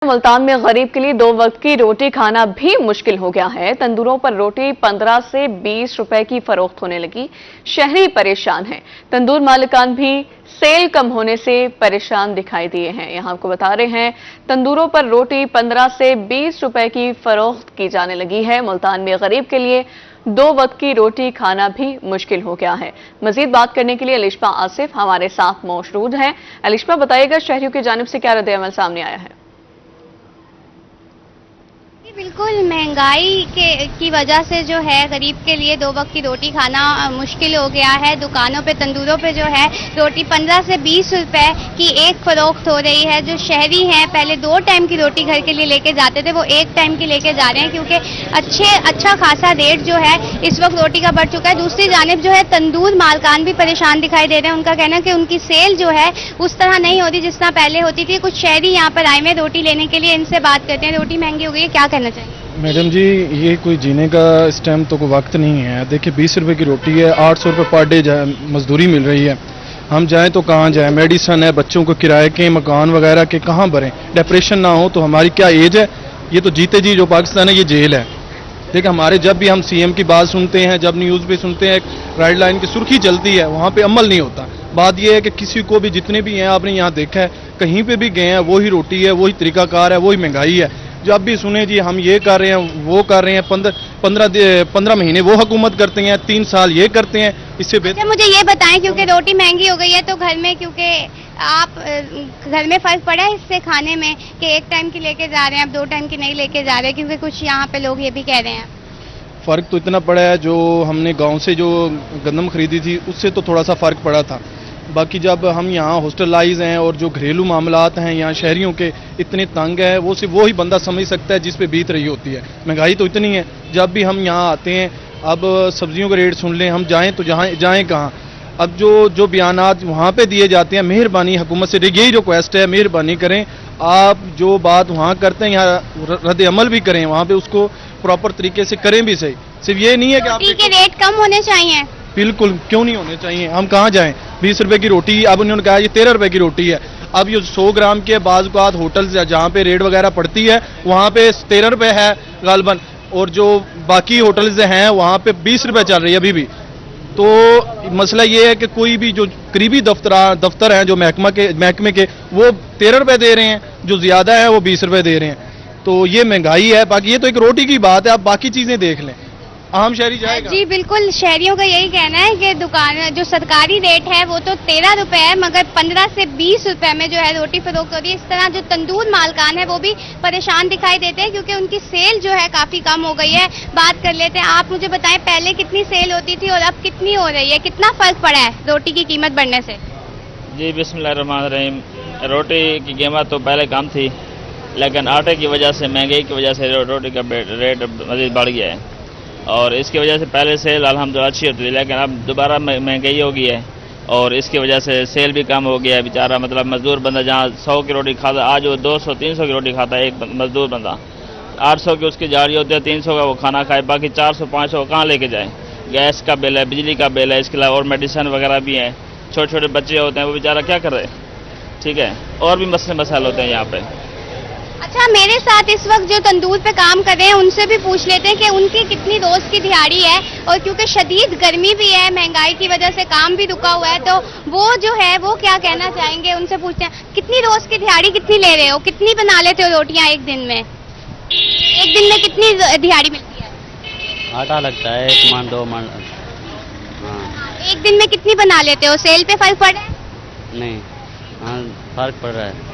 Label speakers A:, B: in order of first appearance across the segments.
A: मुल्तान में गरीब के लिए 2 वक्त की रोटी खाना भी मुश्किल हो गया है। तंदूरों पर रोटी 15 से 20 रुपए की फरोख्त होने लगी। शहरी परेशान हैं। तंदूर मालिकान भी सेल कम होने से परेशान दिखाई दिए हैं। यहां आपको बता रहे हैं, तंदूरों पर रोटी 15 से 20 रुपए की फरोख्त की जाने लगी है। मुल्तान में गरीब के लिए 2 वक्त की रोटी खाना भी मुश्किल हो गया है। मजीद बात करने के लिए अलिशा आसिफ हमारे साथ मौजूद हैं। अलिशा, बताइएगा, शहरियों की जानिब से क्या रद्द-ए-अमल सामने आया है?
B: बिल्कुल, महंगाई की वजह से जो है गरीब के लिए 2 वक्त की रोटी खाना मुश्किल हो गया है। दुकानों पे, तंदूरों पे जो है रोटी 15 से 20 रुपए की एक फरोख्त हो रही है। जो शहरी हैं, पहले 2 टाइम की रोटी घर के लिए लेके जाते थे, वो 1 टाइम की लेके जा रहे हैं, क्योंकि अच्छा खासा रेट जो है इस वक्त रोटी का बढ़ चुका है। दूसरी जानिब जो है तंदूर मालकान भी परेशान दिखाई दे रहे हैं। उनका कहना है कि उनकी सेल जो है उस तरह नहीं होती जिस तरह पहले होती थी। कुछ शहरी यहाँ पर आए हुए रोटी लेने के लिए, इनसे बात करते हैं। रोटी महंगी हो गई है, क्या करना चाहिए?
C: मैडम जी, ये कोई जीने का इस टाइम तो कोई वक्त नहीं है। देखिए, 20 रुपए की रोटी है, 800 रुपये पर डे मजदूरी मिल रही है। हम जाएं तो कहाँ जाएं? मेडिसन है, बच्चों को किराए के, मकान वगैरह के कहाँ भरें? डिप्रेशन ना हो तो हमारी क्या एज है? ये तो जीते जी जो पाकिस्तान है ये जेल है। देखिए, हमारे जब भी हम सीएम की बात सुनते हैं, जब न्यूज़ पे सुनते हैं, राइड लाइन की सुर्खी चलती है, वहाँ पे अमल नहीं होता। बात यह है कि किसी को भी, जितने भी हैं, आपने यहाँ देखा है, कहीं पे भी गए हैं, वही रोटी है, वही तरीकाकार है, वही महंगाई है। जब भी सुने जी हम ये कर रहे हैं, वो कर रहे हैं, 15 महीने वो हुकूमत करते हैं, 3 साल ये करते हैं, इससे बेहतर।
B: मुझे ये बताएं, क्योंकि रोटी महंगी हो गई है तो घर में, क्योंकि आप घर में फर्क पड़ा है इससे खाने में कि 1 टाइम की लेके जा रहे हैं, अब 2 टाइम की नहीं लेके जा रहे, क्योंकि कुछ यहाँ पे लोग ये भी कह रहे हैं।
C: फ़र्क तो इतना पड़ा है, जो हमने गांव से जो गंदम खरीदी थी उससे तो थोड़ा सा फ़र्क पड़ा था। बाकी जब हम यहाँ हॉस्टलाइज हैं और जो घरेलू मामलात हैं यहाँ शहरियों के इतने तंग है, वो सिर्फ वो ही बंदा समझ सकता है जिस पे बीत रही होती है। महंगाई तो इतनी है। जब भी हम यहाँ आते हैं, अब सब्जियों के रेट सुन लें, हम जाएँ तो जाएँ कहाँ? अब जो बयानात वहाँ पे दिए जाते हैं, मेहरबानी हुकूमत से यही रिक्वेस्ट है, मेहरबानी करें, आप जो बात वहाँ करते हैं यहाँ रद्द अमल भी करें, वहाँ पे उसको प्रॉपर तरीके से करें भी सही। सिर्फ ये नहीं है कि आप
B: के रेट कम होने चाहिए।
C: बिल्कुल, क्यों नहीं होने चाहिए? हम कहाँ जाएं? 20 रुपए की रोटी, अब उन्होंने कहा ये 13 रुपए की रोटी है। अब ये 100 ग्राम के बाज़ होटल जहाँ पे रेट वगैरह पड़ती है वहाँ पे 13 रुपए है गालबन, और जो बाकी होटल्स हैं वहाँ पे 20 रुपए चल रही है अभी भी। तो मसला ये है कि कोई भी जो करीबी दफ्तर हैं जो महकमे के वो 13 रुपए दे रहे हैं, जो ज़्यादा है वो 20 रुपए दे रहे हैं। तो ये महंगाई है। बाकी ये तो एक रोटी की बात है, आप बाकी चीज़ें देख लें, आम शहरी जाएगा।
B: जी बिल्कुल, शहरियों का यही कहना है कि दुकान जो सरकारी रेट है वो तो 13 रुपए है, मगर 15 से 20 रुपए में जो है रोटी फरोख्त हो रही है। इस तरह जो तंदूर मालकान है वो भी परेशान दिखाई देते हैं, क्योंकि उनकी सेल जो है काफी कम हो गई है। बात कर लेते हैं, आप मुझे बताएं पहले कितनी सेल होती थी और अब कितनी हो रही है? कितना फर्क पड़ा है रोटी की कीमत बढ़ने से?
D: जी बिस्मिल्लाहिर्रहमानिर्रहीम। रोटी की कीमत तो पहले कम थी, लेकिन आटे की वजह से, महंगाई की वजह से रोटी का रेट मज़ीद बढ़ गया है, और इसकी वजह से पहले सेल अल्हम्दुलिल्लाह अच्छी होती थी, लेकिन अब दोबारा महंगाई हो गई है और इसकी वजह से सेल भी कम हो गया है। बेचारा मतलब मजदूर बंदा जहाँ 100 की रोटी खाता, आज वो 200-300 की रोटी खाता है एक मजदूर बंदा। 800 की उसकी जारी होती है, 300 का वो खाना खाए, बाकी 400-500 कहाँ लेके जाए? गैस का बिल है, बिजली का बिल है, इसके अलावा और मेडिसन वगैरह भी हैं। छोटे छोटे बच्चे होते हैं, वो बेचारा क्या कर रहे हैं? ठीक है, और भी मसाइल होते हैं यहाँ पे।
B: अच्छा, मेरे साथ इस वक्त जो तंदूर पे काम कर रहे हैं उनसे भी पूछ लेते हैं कि उनकी कितनी रोज की दिहाड़ी है, और क्योंकि शदीद गर्मी भी है, महंगाई की वजह से काम भी रुका हुआ है, तो वो जो है वो क्या कहना चाहेंगे, उनसे पूछते हैं। कितनी रोज की दिहाड़ी कितनी ले रहे हो? कितनी बना लेते हो रोटियां एक दिन में? एक दिन में कितनी दिहाड़ी मिलती है?
E: आटा लगता है 1 मन 2 मन। हाँ।
B: एक दिन में कितनी बना लेते हो? सेल पे फर्क पड़ा है?
E: नहीं, हाँ फर्क पड़ रहा है।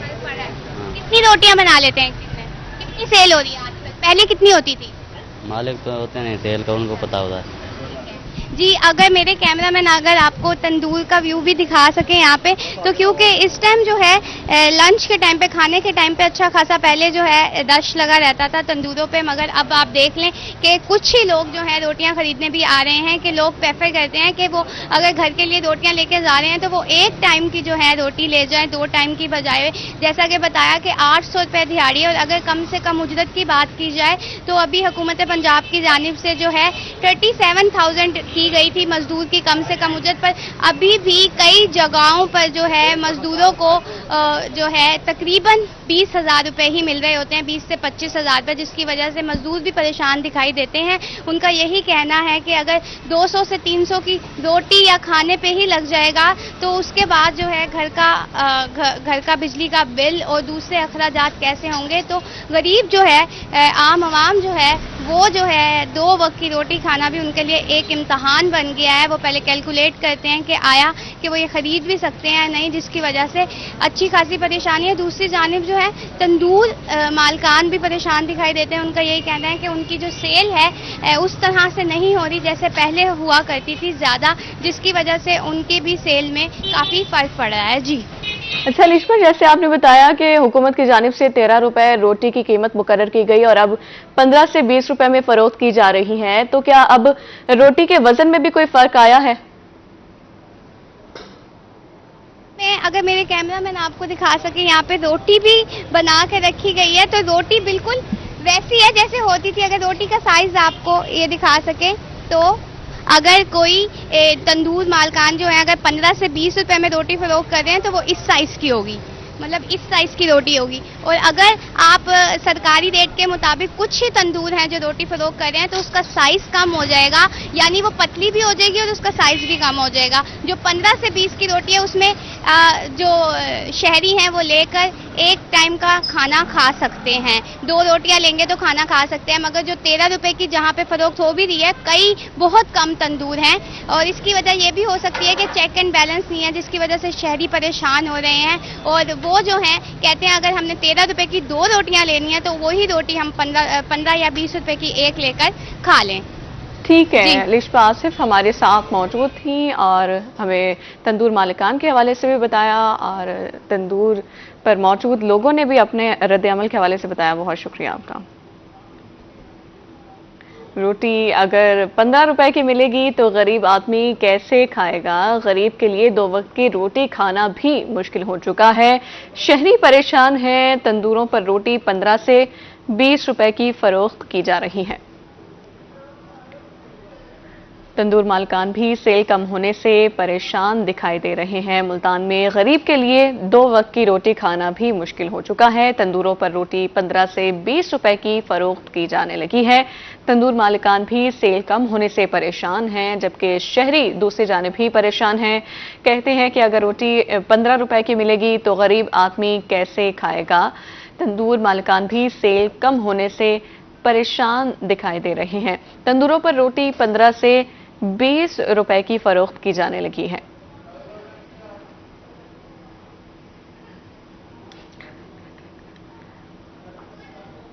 B: कितनी रोटियां बना लेते हैं एक दिन में? कितनी सेल हो रही है आजकल? पहले कितनी होती थी?
E: मालिक तो होते नहीं सेल का, उनको पता होता है।
B: जी, अगर मेरे कैमरामैन अगर आपको तंदूर का व्यू भी दिखा सके यहाँ पे, तो क्योंकि इस टाइम जो है लंच के टाइम पे, खाने के टाइम पे अच्छा खासा पहले जो है रश लगा रहता था तंदूरों पे, मगर अब आप देख लें कि कुछ ही लोग जो है रोटियां खरीदने भी आ रहे हैं, कि लोग प्रेफर करते हैं कि वो अगर घर के लिए रोटियां लेके जा रहे हैं तो वो 1 टाइम की जो है रोटी ले जाएं, 2 टाइम की बजाय। जैसा कि बताया कि 800 रुपये दिहाड़ी है, और अगर कम से कम उजरत की बात की जाए तो अभी हुकूमत पंजाब की जानिब से जो है 37,000 की की गई थी मजदूर की कम से कम उजरत पर। अभी भी कई जगहों पर जो है मजदूरों को जो है तकरीबन 20,000 रुपए ही मिल रहे होते हैं, 20 से 25,000 रुपए, जिसकी वजह से मजदूर भी परेशान दिखाई देते हैं। उनका यही कहना है कि अगर 200 से 300 की रोटी या खाने पे ही लग जाएगा तो उसके बाद जो है घर का बिजली का बिल और दूसरे अखराजात कैसे होंगे। तो गरीब जो है आम आवाम जो है वो जो है 2 वक्त की रोटी खाना भी उनके लिए एक इम्तहान बन गया है। वो पहले कैलकुलेट करते हैं कि आया कि वो ये खरीद भी सकते हैं नहीं, जिसकी वजह से अच्छी खासी परेशानी है। दूसरी जानिब जो है तंदूर मालकान भी परेशान दिखाई देते हैं। उनका यही कहना है कि उनकी जो सेल है उस तरह से नहीं हो रही जैसे पहले हुआ करती थी ज़्यादा, जिसकी वजह से उनकी भी सेल में काफ़ी फ़र्क पड़ रहा है। जी
A: अच्छा लिश्मा, जैसे आपने बताया कि हुकूमत की जानिब से 13 रुपए रोटी की कीमत मुकर्रर की गई और अब 15 से 20 रुपए में फरोख्त की जा रही है, तो क्या अब रोटी के वजन में भी कोई फर्क आया है?
B: अगर मेरे कैमरा मैन आपको दिखा सके, यहाँ पे रोटी भी बना के रखी गई है, तो रोटी बिल्कुल वैसी है जैसे होती थी। अगर रोटी का साइज आपको ये दिखा सके तो अगर कोई तंदूर मालकान जो है अगर 15 से 20 रुपए में रोटी फरोख्त कर रहे हैं तो वो इस साइज की होगी, मतलब इस साइज की रोटी होगी। और अगर आप सरकारी रेट के मुताबिक कुछ ही तंदूर हैं जो रोटी फरोख्त कर रहे हैं तो उसका साइज कम हो जाएगा, यानी वो पतली भी हो जाएगी और उसका साइज भी कम हो जाएगा। जो 15 से 20 की रोटी है उसमें जो शहरी हैं वो लेकर एक टाइम का खाना खा सकते हैं, 2 रोटियां लेंगे तो खाना खा सकते हैं। मगर जो 13 रुपए की जहां पे फरोख्त हो भी रही है, कई बहुत कम तंदूर हैं और इसकी वजह ये भी हो सकती है कि चेक एंड बैलेंस नहीं है, जिसकी वजह से शहरी परेशान हो रहे हैं। और वो जो हैं कहते हैं अगर हमने 13 रुपए की 2 रोटियां लेनी है तो वही रोटी हम 15 या 20 रुपए की एक लेकर खा लें।
A: ठीक है, लिश्मा आसिफ हमारे साथ मौजूद थी और हमें तंदूर मालिकान के हवाले से भी बताया और तंदूर पर मौजूद लोगों ने भी अपने रद्द अमल के हवाले से बताया। बहुत शुक्रिया आपका। रोटी अगर 15 रुपए की मिलेगी तो गरीब आदमी कैसे खाएगा? गरीब के लिए 2 वक्त की रोटी खाना भी मुश्किल हो चुका है। शहरी परेशान हैं। तंदूरों पर रोटी 15 से 20 रुपए की फरोख्त की जा रही है। तंदूर मालकान भी सेल कम होने से परेशान दिखाई दे रहे हैं। मुल्तान में गरीब के लिए 2 वक्त की रोटी खाना भी मुश्किल हो चुका है। तंदूरों पर रोटी 15 से 20 रुपए की फरोख्त की जाने लगी है। तंदूर मालिकान भी सेल कम होने से परेशान हैं, जबकि शहरी दूसरी जानिब भी परेशान हैं। कहते हैं कि अगर रोटी 15 रुपए की मिलेगी तो गरीब आदमी कैसे खाएगा? तंदूर मालिकान भी सेल कम होने से परेशान दिखाई दे रहे हैं। तंदूरों पर रोटी 15 से 20 रुपए की फरोख्त की जाने लगी है।